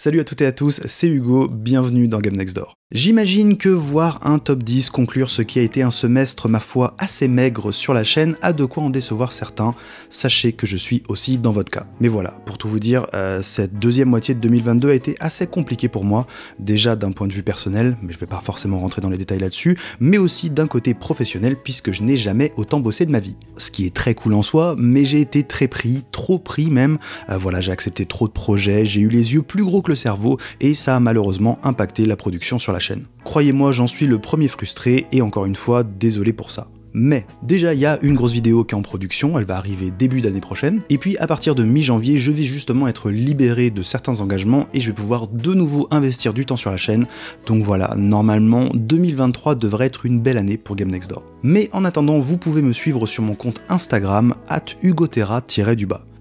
Salut à toutes et à tous, c'est Hugo, bienvenue dans Game Next Door. J'imagine que voir un top 10 conclure ce qui a été un semestre, ma foi, assez maigre sur la chaîne a de quoi en décevoir certains. Sachez que je suis aussi dans votre cas. Mais voilà, pour tout vous dire, cette deuxième moitié de 2022 a été assez compliquée pour moi, déjà d'un point de vue personnel, mais je vais pas forcément rentrer dans les détails là-dessus, mais aussi d'un côté professionnel, puisque je n'ai jamais autant bossé de ma vie. Ce qui est très cool en soi, mais j'ai été très pris, trop pris même. Voilà, j'ai accepté trop de projets, j'ai eu les yeux plus gros que le cerveau, et ça a malheureusement impacté la production sur la chaîne. Croyez-moi, j'en suis le premier frustré, et encore une fois, désolé pour ça. Mais déjà il y a une grosse vidéo qui est en production, elle va arriver début d'année prochaine, et puis à partir de mi-janvier je vais justement être libéré de certains engagements et je vais pouvoir de nouveau investir du temps sur la chaîne, donc voilà, normalement 2023 devrait être une belle année pour Game Next Door. Mais en attendant, vous pouvez me suivre sur mon compte Instagram @hugoterra_.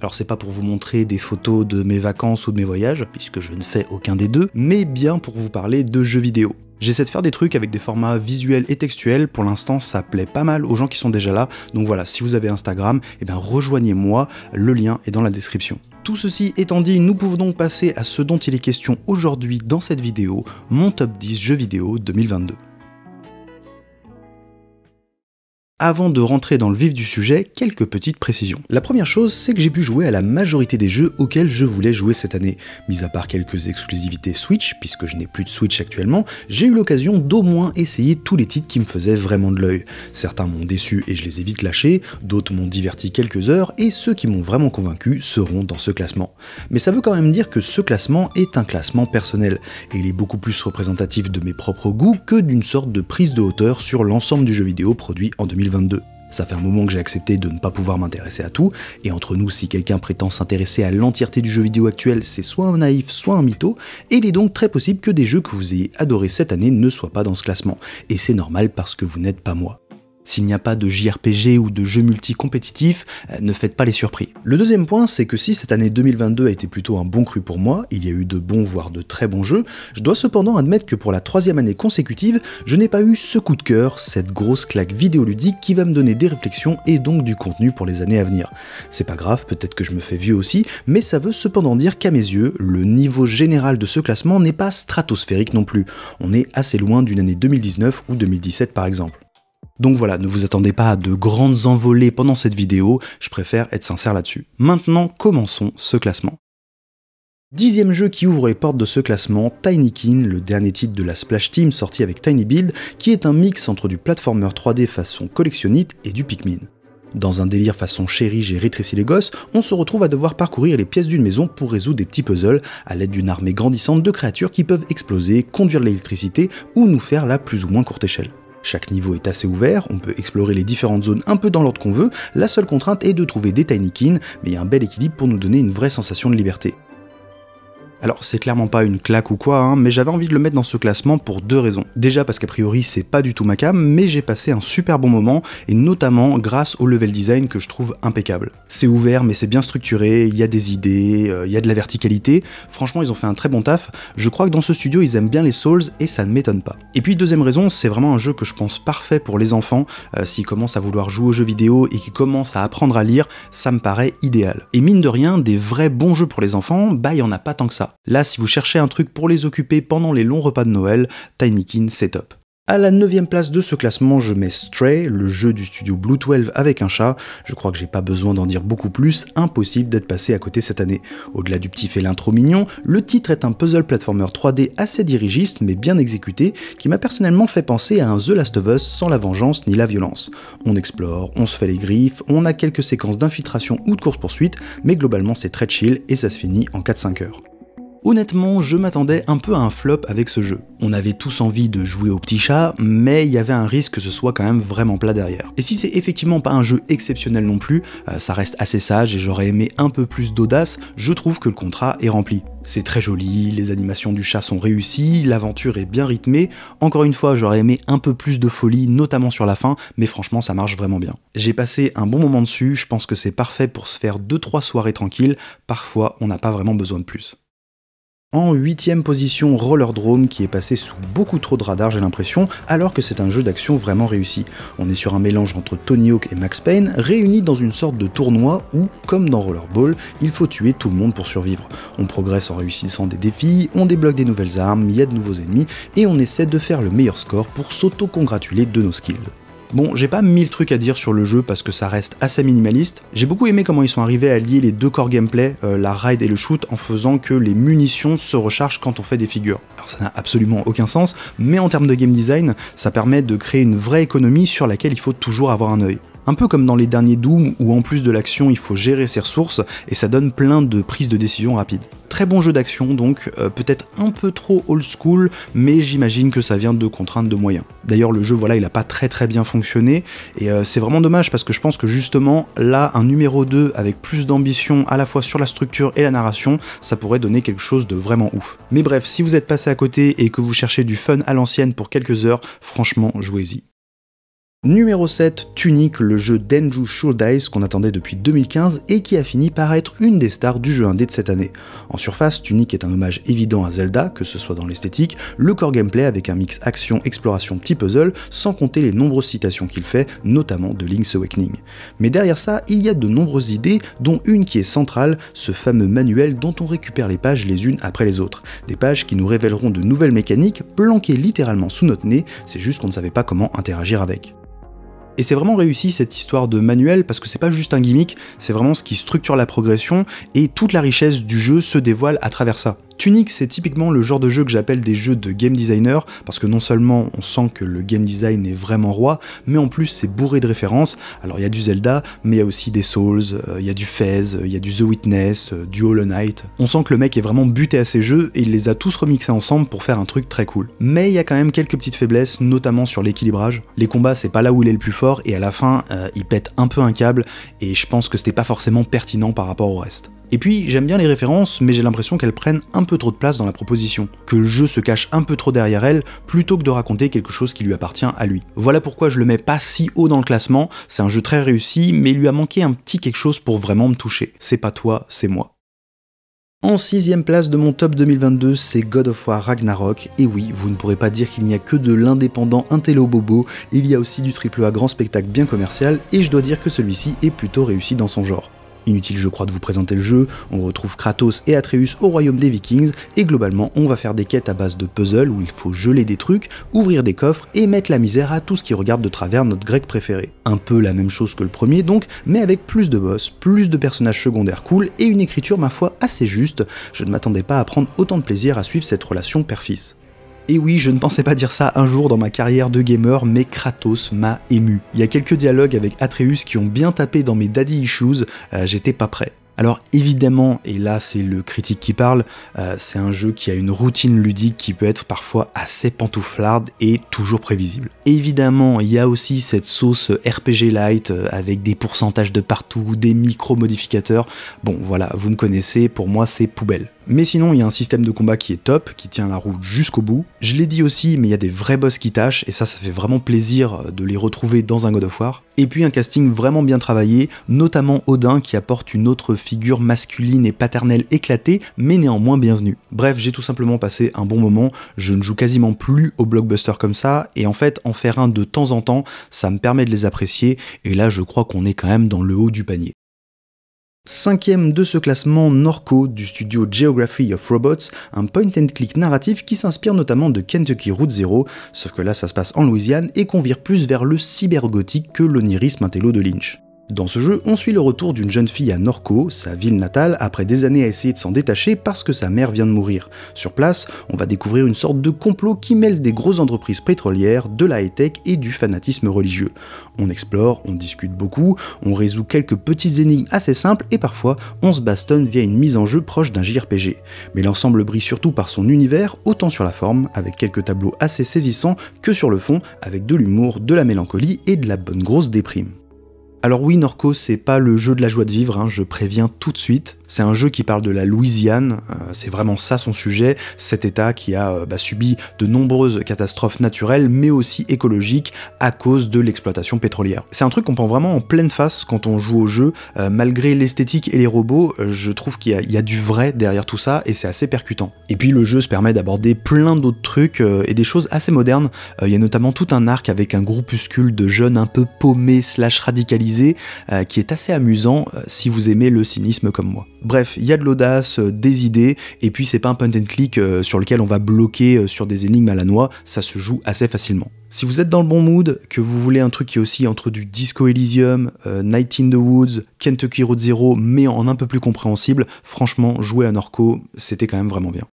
Alors c'est pas pour vous montrer des photos de mes vacances ou de mes voyages, puisque je ne fais aucun des deux, mais bien pour vous parler de jeux vidéo. J'essaie de faire des trucs avec des formats visuels et textuels, pour l'instant ça plaît pas mal aux gens qui sont déjà là, donc voilà, si vous avez Instagram, rejoignez-moi, le lien est dans la description. Tout ceci étant dit, nous pouvons donc passer à ce dont il est question aujourd'hui dans cette vidéo, mon top 10 jeux vidéo 2022. Avant de rentrer dans le vif du sujet, quelques petites précisions. La première chose, c'est que j'ai pu jouer à la majorité des jeux auxquels je voulais jouer cette année. Mis à part quelques exclusivités Switch, puisque je n'ai plus de Switch actuellement, j'ai eu l'occasion d'au moins essayer tous les titres qui me faisaient vraiment de l'œil. Certains m'ont déçu et je les ai vite lâchés, d'autres m'ont diverti quelques heures, et ceux qui m'ont vraiment convaincu seront dans ce classement. Mais ça veut quand même dire que ce classement est un classement personnel, et il est beaucoup plus représentatif de mes propres goûts que d'une sorte de prise de hauteur sur l'ensemble du jeu vidéo produit en 2022. Ça fait un moment que j'ai accepté de ne pas pouvoir m'intéresser à tout, et entre nous, si quelqu'un prétend s'intéresser à l'entièreté du jeu vidéo actuel, c'est soit un naïf, soit un mytho, et il est donc très possible que des jeux que vous ayez adorés cette année ne soient pas dans ce classement, et c'est normal parce que vous n'êtes pas moi. S'il n'y a pas de JRPG ou de jeux multi-compétitifs, ne faites pas les surpris. Le deuxième point, c'est que si cette année 2022 a été plutôt un bon cru pour moi, il y a eu de bons voire de très bons jeux, je dois cependant admettre que pour la troisième année consécutive, je n'ai pas eu ce coup de cœur, cette grosse claque vidéoludique qui va me donner des réflexions et donc du contenu pour les années à venir. C'est pas grave, peut-être que je me fais vieux aussi, mais ça veut cependant dire qu'à mes yeux, le niveau général de ce classement n'est pas stratosphérique non plus. On est assez loin d'une année 2019 ou 2017 par exemple. Donc voilà, ne vous attendez pas à de grandes envolées pendant cette vidéo, je préfère être sincère là-dessus. Maintenant, commençons ce classement. 10e jeu qui ouvre les portes de ce classement, Tinykin, le dernier titre de la Splash Team sorti avec Tiny Build, qui est un mix entre du platformer 3D façon collectionnite et du Pikmin. Dans un délire façon chérie, j'ai rétréci les gosses, on se retrouve à devoir parcourir les pièces d'une maison pour résoudre des petits puzzles à l'aide d'une armée grandissante de créatures qui peuvent exploser, conduire l'électricité ou nous faire la plus ou moins courte échelle. Chaque niveau est assez ouvert, on peut explorer les différentes zones un peu dans l'ordre qu'on veut, la seule contrainte est de trouver des Tinykin, mais il y a un bel équilibre pour nous donner une vraie sensation de liberté. Alors c'est clairement pas une claque ou quoi, mais j'avais envie de le mettre dans ce classement pour deux raisons. Déjà parce qu'a priori c'est pas du tout ma cam, mais j'ai passé un super bon moment, et notamment grâce au level design que je trouve impeccable. C'est ouvert mais c'est bien structuré, il y a des idées, il y a de la verticalité, franchement ils ont fait un très bon taf, je crois que dans ce studio ils aiment bien les Souls et ça ne m'étonne pas. Et puis deuxième raison, c'est vraiment un jeu que je pense parfait pour les enfants, s'ils commencent à vouloir jouer aux jeux vidéo et qu'ils commencent à apprendre à lire, ça me paraît idéal. Et mine de rien, des vrais bons jeux pour les enfants, bah il y en a pas tant que ça. Là, si vous cherchez un truc pour les occuper pendant les longs repas de Noël, Tinykin, c'est top. À la 9e place de ce classement, je mets Stray, le jeu du studio Blue 12 avec un chat. Je crois que j'ai pas besoin d'en dire beaucoup plus, impossible d'être passé à côté cette année. Au-delà du petit félin trop mignon, le titre est un puzzle platformer 3D assez dirigiste mais bien exécuté, qui m'a personnellement fait penser à un The Last of Us sans la vengeance ni la violence. On explore, on se fait les griffes, on a quelques séquences d'infiltration ou de course-poursuite, mais globalement c'est très chill et ça se finit en 4-5 heures. Honnêtement, je m'attendais un peu à un flop avec ce jeu. On avait tous envie de jouer au petit chat, mais il y avait un risque que ce soit quand même vraiment plat derrière. Et si c'est effectivement pas un jeu exceptionnel non plus, ça reste assez sage et j'aurais aimé un peu plus d'audace, je trouve que le contrat est rempli. C'est très joli, les animations du chat sont réussies, l'aventure est bien rythmée, encore une fois j'aurais aimé un peu plus de folie, notamment sur la fin, mais franchement ça marche vraiment bien. J'ai passé un bon moment dessus, je pense que c'est parfait pour se faire 2-3 soirées tranquilles, parfois on n'a pas vraiment besoin de plus. En 8ème position, Rollerdrome, qui est passé sous beaucoup trop de radars j'ai l'impression, alors que c'est un jeu d'action vraiment réussi. On est sur un mélange entre Tony Hawk et Max Payne, réunis dans une sorte de tournoi où, comme dans Rollerball, il faut tuer tout le monde pour survivre. On progresse en réussissant des défis, on débloque des nouvelles armes, il y a de nouveaux ennemis, et on essaie de faire le meilleur score pour s'auto-congratuler de nos skills. Bon, j'ai pas 1000 trucs à dire sur le jeu parce que ça reste assez minimaliste. J'ai beaucoup aimé comment ils sont arrivés à lier les deux corps gameplay, la ride et le shoot, en faisant que les munitions se rechargent quand on fait des figures. Alors ça n'a absolument aucun sens, mais en termes de game design, ça permet de créer une vraie économie sur laquelle il faut toujours avoir un œil. Un peu comme dans les derniers Doom où en plus de l'action il faut gérer ses ressources et ça donne plein de prises de décision rapides. Très bon jeu d'action donc, peut-être un peu trop old school, mais j'imagine que ça vient de contraintes de moyens. D'ailleurs le jeu voilà il a pas très bien fonctionné et c'est vraiment dommage parce que je pense que justement là un numéro 2 avec plus d'ambition à la fois sur la structure et la narration, ça pourrait donner quelque chose de vraiment ouf. Mais bref, si vous êtes passé à côté et que vous cherchez du fun à l'ancienne pour quelques heures, franchement jouez-y. Numéro 7, Tunic, le jeu d'Andrew Shouldice qu'on attendait depuis 2015 et qui a fini par être une des stars du jeu indé de cette année. En surface, Tunic est un hommage évident à Zelda, que ce soit dans l'esthétique, le core gameplay avec un mix action-exploration petit puzzle, sans compter les nombreuses citations qu'il fait, notamment de Link's Awakening. Mais derrière ça, il y a de nombreuses idées, dont une qui est centrale, ce fameux manuel dont on récupère les pages les unes après les autres. Des pages qui nous révéleront de nouvelles mécaniques, planquées littéralement sous notre nez, c'est juste qu'on ne savait pas comment interagir avec. Et c'est vraiment réussi cette histoire de manuel parce que c'est pas juste un gimmick, c'est vraiment ce qui structure la progression et toute la richesse du jeu se dévoile à travers ça. Tunic, c'est typiquement le genre de jeu que j'appelle des jeux de game designer, parce que non seulement on sent que le game design est vraiment roi, mais en plus c'est bourré de références. Alors il y a du Zelda, mais il y a aussi des Souls, il y a du Fez, il y a du The Witness, du Hollow Knight. On sent que le mec est vraiment buté à ces jeux et il les a tous remixés ensemble pour faire un truc très cool. Mais il y a quand même quelques petites faiblesses, notamment sur l'équilibrage. Les combats, c'est pas là où il est le plus fort, et à la fin, il pète un peu un câble, et je pense que c'était pas forcément pertinent par rapport au reste. Et puis, j'aime bien les références, mais j'ai l'impression qu'elles prennent un peu trop de place dans la proposition, que le jeu se cache un peu trop derrière elle, plutôt que de raconter quelque chose qui lui appartient à lui. Voilà pourquoi je le mets pas si haut dans le classement, c'est un jeu très réussi, mais il lui a manqué un petit quelque chose pour vraiment me toucher. C'est pas toi, c'est moi. En 6ème place de mon top 2022, c'est God of War Ragnarok, et oui, vous ne pourrez pas dire qu'il n'y a que de l'indépendant intello bobo, il y a aussi du AAA grand spectacle bien commercial, et je dois dire que celui-ci est plutôt réussi dans son genre. Inutile je crois de vous présenter le jeu, on retrouve Kratos et Atreus au royaume des Vikings, et globalement on va faire des quêtes à base de puzzles où il faut geler des trucs, ouvrir des coffres et mettre la misère à tout ce qui regarde de travers notre grec préféré. Un peu la même chose que le premier donc, mais avec plus de boss, plus de personnages secondaires cool et une écriture ma foi assez juste, je ne m'attendais pas à prendre autant de plaisir à suivre cette relation père-fils. Et oui, je ne pensais pas dire ça un jour dans ma carrière de gamer, mais Kratos m'a ému. Il y a quelques dialogues avec Atreus qui ont bien tapé dans mes daddy issues, j'étais pas prêt. Alors évidemment, et là c'est le critique qui parle, c'est un jeu qui a une routine ludique qui peut être parfois assez pantouflarde et toujours prévisible. Évidemment, il y a aussi cette sauce RPG light avec des pourcentages de partout, des micro-modificateurs. Bon voilà, vous me connaissez, pour moi c'est poubelle. Mais sinon, il y a un système de combat qui est top, qui tient la route jusqu'au bout. Je l'ai dit aussi, mais il y a des vrais boss qui tâchent, et ça fait vraiment plaisir de les retrouver dans un God of War. Et puis un casting vraiment bien travaillé, notamment Odin qui apporte une autre figure masculine et paternelle éclatée, mais néanmoins bienvenue. Bref, j'ai tout simplement passé un bon moment, je ne joue quasiment plus aux blockbusters comme ça, et en fait, en faire un de temps en temps, ça me permet de les apprécier, et là je crois qu'on est quand même dans le haut du panier. 5ème de ce classement, Norco du studio Geography of Robots, un point and click narratif qui s'inspire notamment de Kentucky Route Zero, sauf que là ça se passe en Louisiane et qu'on vire plus vers le cybergothique que l'onirisme intello de Lynch. Dans ce jeu, on suit le retour d'une jeune fille à Norco, sa ville natale, après des années à essayer de s'en détacher parce que sa mère vient de mourir. Sur place, on va découvrir une sorte de complot qui mêle des grosses entreprises pétrolières, de la high-tech et du fanatisme religieux. On explore, on discute beaucoup, on résout quelques petites énigmes assez simples et parfois on se bastonne via une mise en jeu proche d'un JRPG. Mais l'ensemble brille surtout par son univers, autant sur la forme, avec quelques tableaux assez saisissants, que sur le fond, avec de l'humour, de la mélancolie et de la bonne grosse déprime. Alors oui, Norco, c'est pas le jeu de la joie de vivre, je préviens tout de suite. C'est un jeu qui parle de la Louisiane, c'est vraiment ça son sujet, cet état qui a subi de nombreuses catastrophes naturelles mais aussi écologiques à cause de l'exploitation pétrolière. C'est un truc qu'on prend vraiment en pleine face quand on joue au jeu, malgré l'esthétique et les robots, je trouve qu'il y a du vrai derrière tout ça et c'est assez percutant. Et puis le jeu se permet d'aborder plein d'autres trucs et des choses assez modernes, il y a notamment tout un arc avec un groupuscule de jeunes un peu paumés / radicalisés qui est assez amusant si vous aimez le cynisme comme moi. Bref, il y a de l'audace, des idées, et puis c'est pas un point and click sur lequel on va bloquer sur des énigmes à la noix, ça se joue assez facilement. Si vous êtes dans le bon mood, que vous voulez un truc qui est aussi entre du Disco Elysium, Night in the Woods, Kentucky Road Zero, mais en un peu plus compréhensible, franchement, jouer à Norco, c'était quand même vraiment bien.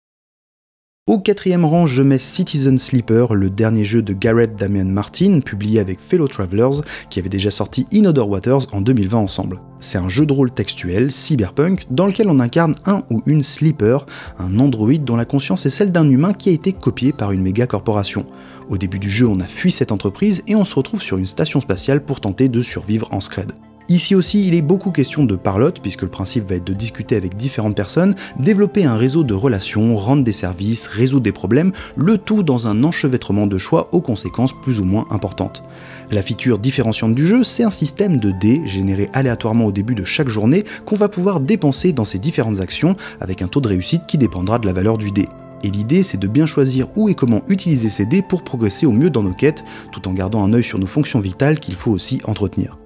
Au 4e rang, je mets Citizen Sleeper, le dernier jeu de Gareth Damian Martin, publié avec Fellow Travelers, qui avait déjà sorti In Other Waters en 2020 ensemble. C'est un jeu de rôle textuel, cyberpunk, dans lequel on incarne un ou une sleeper, un androïde dont la conscience est celle d'un humain qui a été copié par une méga corporation. Au début du jeu, on a fui cette entreprise et on se retrouve sur une station spatiale pour tenter de survivre en scred. Ici aussi, il est beaucoup question de parlotte, puisque le principe va être de discuter avec différentes personnes, développer un réseau de relations, rendre des services, résoudre des problèmes, le tout dans un enchevêtrement de choix aux conséquences plus ou moins importantes. La feature différenciante du jeu, c'est un système de dés généré aléatoirement au début de chaque journée qu'on va pouvoir dépenser dans ces différentes actions, avec un taux de réussite qui dépendra de la valeur du dé. Et l'idée, c'est de bien choisir où et comment utiliser ces dés pour progresser au mieux dans nos quêtes, tout en gardant un œil sur nos fonctions vitales qu'il faut aussi entretenir.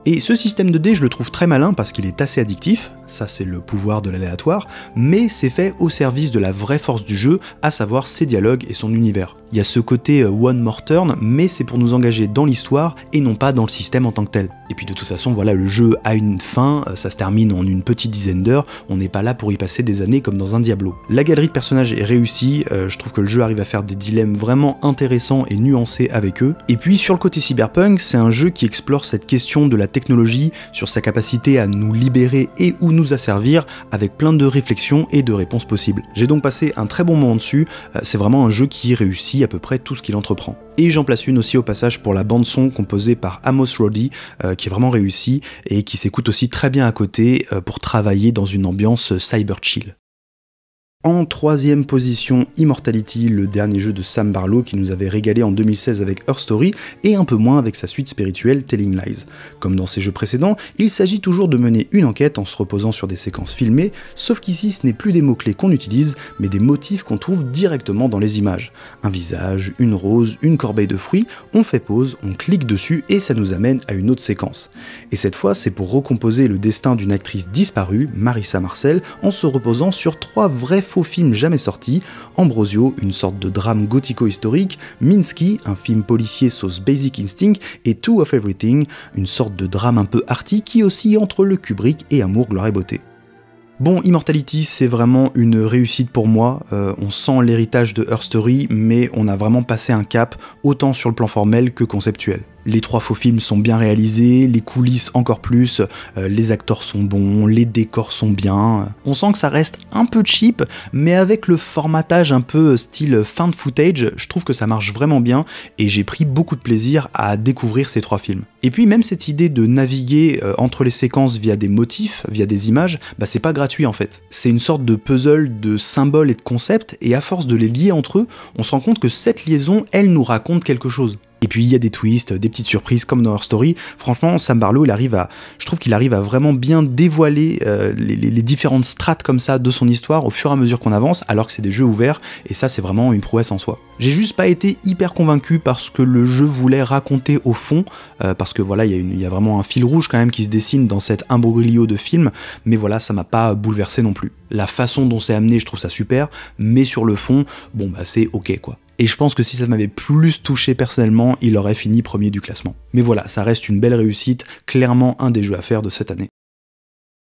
Et ce système de dés, je le trouve très malin parce qu'il est assez addictif, ça c'est le pouvoir de l'aléatoire, mais c'est fait au service de la vraie force du jeu, à savoir ses dialogues et son univers. Il y a ce côté one more turn, mais c'est pour nous engager dans l'histoire et non pas dans le système en tant que tel. Et puis de toute façon, voilà, le jeu a une fin, ça se termine en une petite dizaine d'heures, on n'est pas là pour y passer des années comme dans un Diablo. La galerie de personnages est réussie, je trouve que le jeu arrive à faire des dilemmes vraiment intéressants et nuancés avec eux. Et puis sur le côté cyberpunk, c'est un jeu qui explore cette question de la technologie, sur sa capacité à nous libérer et ou nous asservir, avec plein de réflexions et de réponses possibles. J'ai donc passé un très bon moment dessus, c'est vraiment un jeu qui réussit à peu près tout ce qu'il entreprend. Et j'en place une aussi au passage pour la bande son composée par Amos Roddy, qui est vraiment réussie et qui s'écoute aussi très bien à côté pour travailler dans une ambiance cyber chill. En 3e position, Immortality, le dernier jeu de Sam Barlow qui nous avait régalé en 2016 avec Her Story et un peu moins avec sa suite spirituelle Telling Lies. Comme dans ses jeux précédents, il s'agit toujours de mener une enquête en se reposant sur des séquences filmées, sauf qu'ici ce n'est plus des mots-clés qu'on utilise, mais des motifs qu'on trouve directement dans les images. Un visage, une rose, une corbeille de fruits, on fait pause, on clique dessus et ça nous amène à une autre séquence. Et cette fois, c'est pour recomposer le destin d'une actrice disparue, Marissa Marcel, en se reposant sur 3 vrais faux films jamais sortis, Ambrosio, une sorte de drame gothico-historique, Minsky, un film policier sauce Basic Instinct, et Two of Everything, une sorte de drame un peu arty qui oscille entre le Kubrick et Amour, gloire et beauté. Bon, Immortality, c'est vraiment une réussite pour moi, on sent l'héritage de Her Story, mais on a vraiment passé un cap, autant sur le plan formel que conceptuel. Les 3 faux films sont bien réalisés, les coulisses encore plus, les acteurs sont bons, les décors sont bien. On sent que ça reste un peu cheap, mais avec le formatage un peu style found footage, je trouve que ça marche vraiment bien et j'ai pris beaucoup de plaisir à découvrir ces 3 films. Et puis même cette idée de naviguer entre les séquences via des motifs, via des images, c'est pas gratuit en fait. C'est une sorte de puzzle de symboles et de concepts, et à force de les lier entre eux, on se rend compte que cette liaison, elle nous raconte quelque chose. Et puis il y a des twists, des petites surprises comme dans Her Story. Franchement, Sam Barlow, je trouve qu'il arrive à vraiment bien dévoiler les différentes strates comme ça de son histoire au fur et à mesure qu'on avance, alors que c'est des jeux ouverts, et ça c'est vraiment une prouesse en soi. J'ai juste pas été hyper convaincu parce que le jeu voulait raconter au fond, parce que voilà, il y a vraiment un fil rouge quand même qui se dessine dans cet imbroglio de film, mais voilà, ça m'a pas bouleversé non plus. La façon dont c'est amené, je trouve ça super, mais sur le fond, c'est ok quoi. Et je pense que si ça m'avait plus touché personnellement, il aurait fini premier du classement. Mais voilà, ça reste une belle réussite, clairement un des jeux à faire de cette année.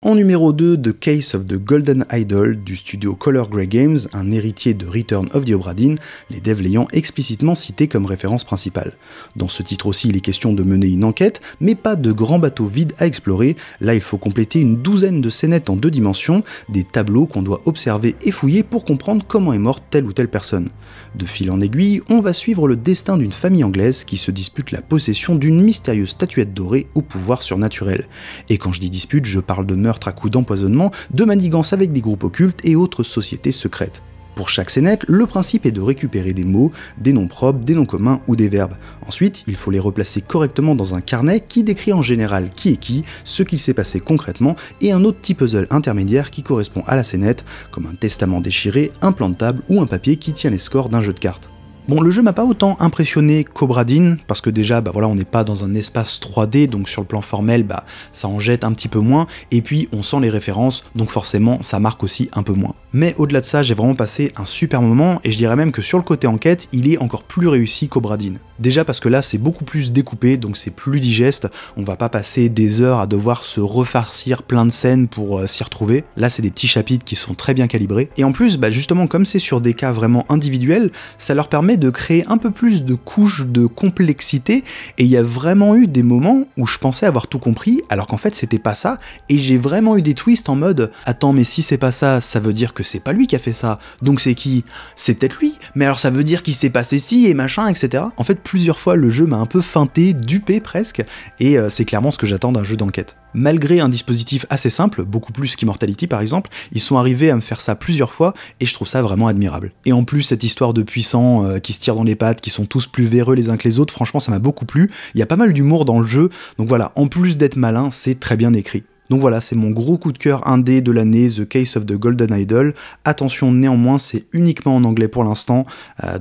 En numéro 2, The Case of the Golden Idol du studio Color Grey Games, un héritier de Return of the Obra Dinn, les devs l'ayant explicitement cité comme référence principale. Dans ce titre aussi, il est question de mener une enquête, mais pas de grands bateaux vides à explorer. Là, il faut compléter une douzaine de scénettes en 2 dimensions, des tableaux qu'on doit observer et fouiller pour comprendre comment est morte telle ou telle personne. De fil en aiguille, on va suivre le destin d'une famille anglaise qui se dispute la possession d'une mystérieuse statuette dorée au pouvoir surnaturel. Et quand je dis dispute, je parle de meurtre meurtres à coups d'empoisonnement, de manigances avec des groupes occultes et autres sociétés secrètes. Pour chaque scénette, le principe est de récupérer des mots, des noms propres, des noms communs ou des verbes. Ensuite, il faut les replacer correctement dans un carnet qui décrit en général qui est qui, ce qu'il s'est passé concrètement, et un autre petit puzzle intermédiaire qui correspond à la scénette, comme un testament déchiré, un plan de table ou un papier qui tient les scores d'un jeu de cartes. Bon, le jeu m'a pas autant impressionné qu'Obra Dinn, parce que déjà, voilà, on n'est pas dans un espace 3D, donc sur le plan formel, ça en jette un petit peu moins, et puis on sent les références, donc forcément, ça marque aussi un peu moins. Mais au-delà de ça, j'ai vraiment passé un super moment, et je dirais même que sur le côté enquête, il est encore plus réussi qu'Obra Dinn. Déjà parce que là, c'est beaucoup plus découpé, donc c'est plus digeste, on va pas passer des heures à devoir se refarcir plein de scènes pour s'y retrouver. Là, c'est des petits chapitres qui sont très bien calibrés, et en plus, justement, comme c'est sur des cas vraiment individuels, ça leur permet de créer un peu plus de couches de complexité, et il y a vraiment eu des moments où je pensais avoir tout compris, alors qu'en fait c'était pas ça, et j'ai vraiment eu des twists en mode « Attends, mais si c'est pas ça, ça veut dire que c'est pas lui qui a fait ça, donc c'est qui? C'est peut-être lui, mais alors ça veut dire qu'il s'est passé ci et machin, etc. » En fait, plusieurs fois le jeu m'a un peu feinté, dupé presque, et c'est clairement ce que j'attends d'un jeu d'enquête. Malgré un dispositif assez simple, beaucoup plus qu'Immortality par exemple, ils sont arrivés à me faire ça plusieurs fois et je trouve ça vraiment admirable. Et en plus, cette histoire de puissants qui se tirent dans les pattes, qui sont tous plus véreux les uns que les autres, franchement ça m'a beaucoup plu. Il y a pas mal d'humour dans le jeu, donc voilà, en plus d'être malin, c'est très bien écrit. Donc voilà, c'est mon gros coup de cœur indé de l'année, The Case of the Golden Idol. Attention néanmoins, c'est uniquement en anglais pour l'instant,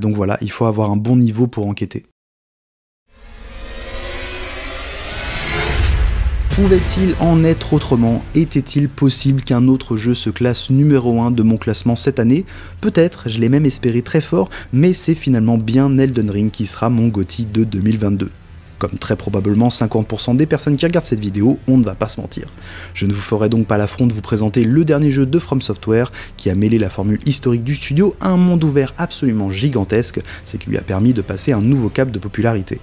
donc voilà, il faut avoir un bon niveau pour enquêter. Pouvait-il en être autrement? Était-il possible qu'un autre jeu se classe numéro 1 de mon classement cette année? Peut-être, je l'ai même espéré très fort, mais c'est finalement bien Elden Ring qui sera mon GOTY de 2022. Comme très probablement 50% des personnes qui regardent cette vidéo, on ne va pas se mentir. Je ne vous ferai donc pas l'affront de vous présenter le dernier jeu de From Software qui a mêlé la formule historique du studio à un monde ouvert absolument gigantesque, ce qui lui a permis de passer un nouveau cap de popularité.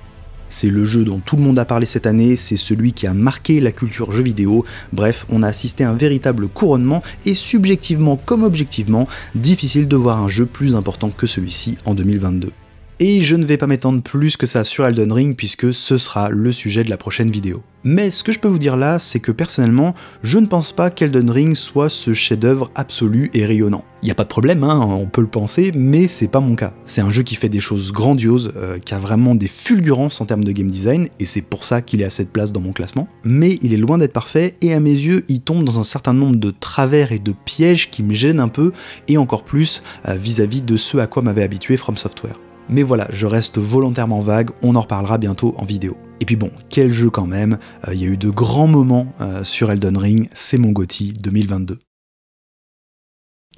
C'est le jeu dont tout le monde a parlé cette année, c'est celui qui a marqué la culture jeu vidéo, bref, on a assisté à un véritable couronnement et subjectivement comme objectivement, difficile de voir un jeu plus important que celui-ci en 2022. Et je ne vais pas m'étendre plus que ça sur Elden Ring puisque ce sera le sujet de la prochaine vidéo. Mais ce que je peux vous dire là, c'est que personnellement, je ne pense pas qu'Elden Ring soit ce chef-d'œuvre absolu et rayonnant. Il n'y a pas de problème, on peut le penser, mais c'est pas mon cas. C'est un jeu qui fait des choses grandioses, qui a vraiment des fulgurances en termes de game design, et c'est pour ça qu'il est à cette place dans mon classement. Mais il est loin d'être parfait, et à mes yeux, il tombe dans un certain nombre de travers et de pièges qui me gênent un peu, et encore plus vis-à-vis de ce à quoi m'avait habitué From Software. Mais voilà, je reste volontairement vague, on en reparlera bientôt en vidéo. Et puis bon, quel jeu quand même, il y a eu de grands moments sur Elden Ring, c'est mon GOTY 2022.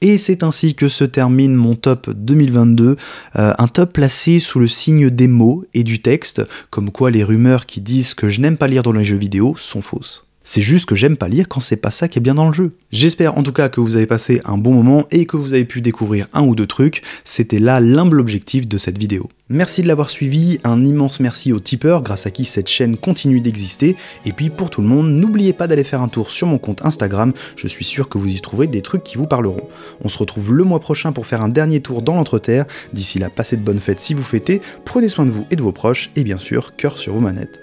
Et c'est ainsi que se termine mon top 2022, un top placé sous le signe des mots et du texte, comme quoi les rumeurs qui disent que je n'aime pas lire dans les jeux vidéo sont fausses. C'est juste que j'aime pas lire quand c'est pas ça qui est bien dans le jeu. J'espère en tout cas que vous avez passé un bon moment et que vous avez pu découvrir un ou deux trucs, c'était là l'humble objectif de cette vidéo. Merci de l'avoir suivi, un immense merci aux tipeurs grâce à qui cette chaîne continue d'exister, et puis pour tout le monde, n'oubliez pas d'aller faire un tour sur mon compte Instagram, je suis sûr que vous y trouverez des trucs qui vous parleront. On se retrouve le mois prochain pour faire un dernier tour dans l'Entreterre, d'ici là passez de bonnes fêtes si vous fêtez, prenez soin de vous et de vos proches, et bien sûr, cœur sur vos manettes.